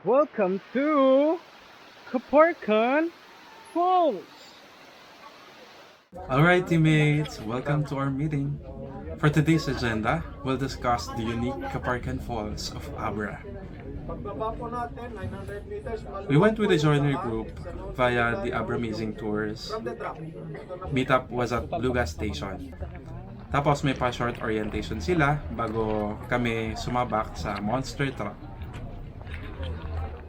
Welcome to Kaparkan Falls. Alright teammates, welcome to our meeting. For today's agenda, we'll discuss the unique Kaparkan Falls of Abra. We went with a joiner group via the Abra Amazing Tours. Meetup was at Blue Gas Station. Tapos may pa-short orientation sila bago kami sumabak sa monster truck.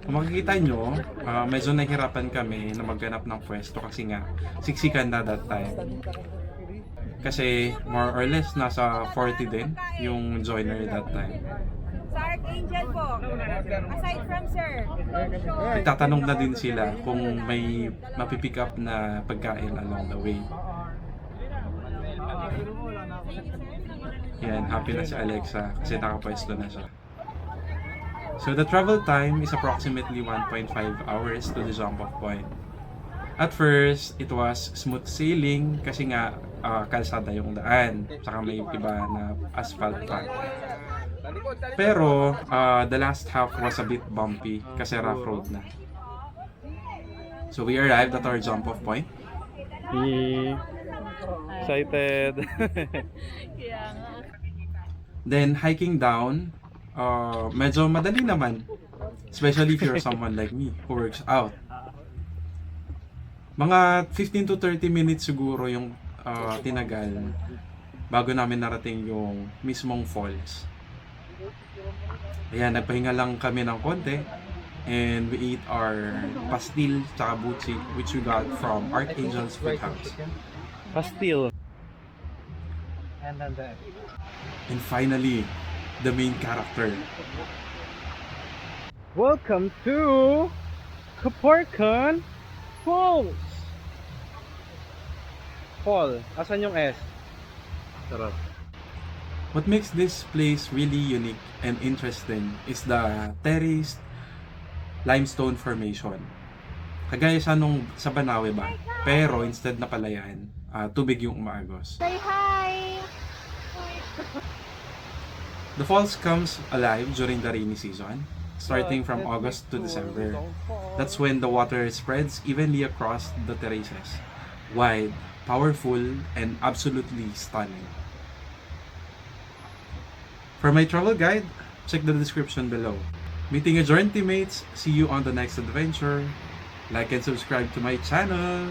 Kung makikita nyo, medyo nahihirapan kami na magganap ng pwesto kasi nga siksikan na that time. Kasi more or less nasa 40 din yung joiner that time. Sa Archangel po, aside from sir. Itatanong na din sila kung may mapipick up na pagkain along the way. Yan, happy na si Alexa kasi nakapwesto na siya. So the travel time is approximately 1.5 hours to the jump-off point. At first, it was smooth sailing kasi nga kalsada yung daan, saka may iba na asphalt pa. Pero the last half was a bit bumpy kasi rough road na. So we arrived at our jump-off point. Excited. Then hiking down, medyo madali naman. Especially if you're someone like me who works out. Mga 15 to 30 minutes siguro yung tinagal bago namin narating yung mismong falls. Ayan, nagpahinga lang kami ng konti and we ate our pastil tsaka buchi which we got from Archangel's Food House. Pastil. And finally, the main character. Welcome to Kaparkan Falls. Fall. Asan yung S? Sarap. What makes this place really unique and interesting is the terraced limestone formation. Kagaya sa nung sa Banawe ba? Pero instead na palayan, tubig yung umaagos. Say hi! The falls comes alive during the rainy season, starting from August to December. That's when the water spreads evenly across the terraces. Wide, powerful, and absolutely stunning. For my travel guide, check the description below. Meeting adjourned teammates, see you on the next adventure. Like and subscribe to my channel.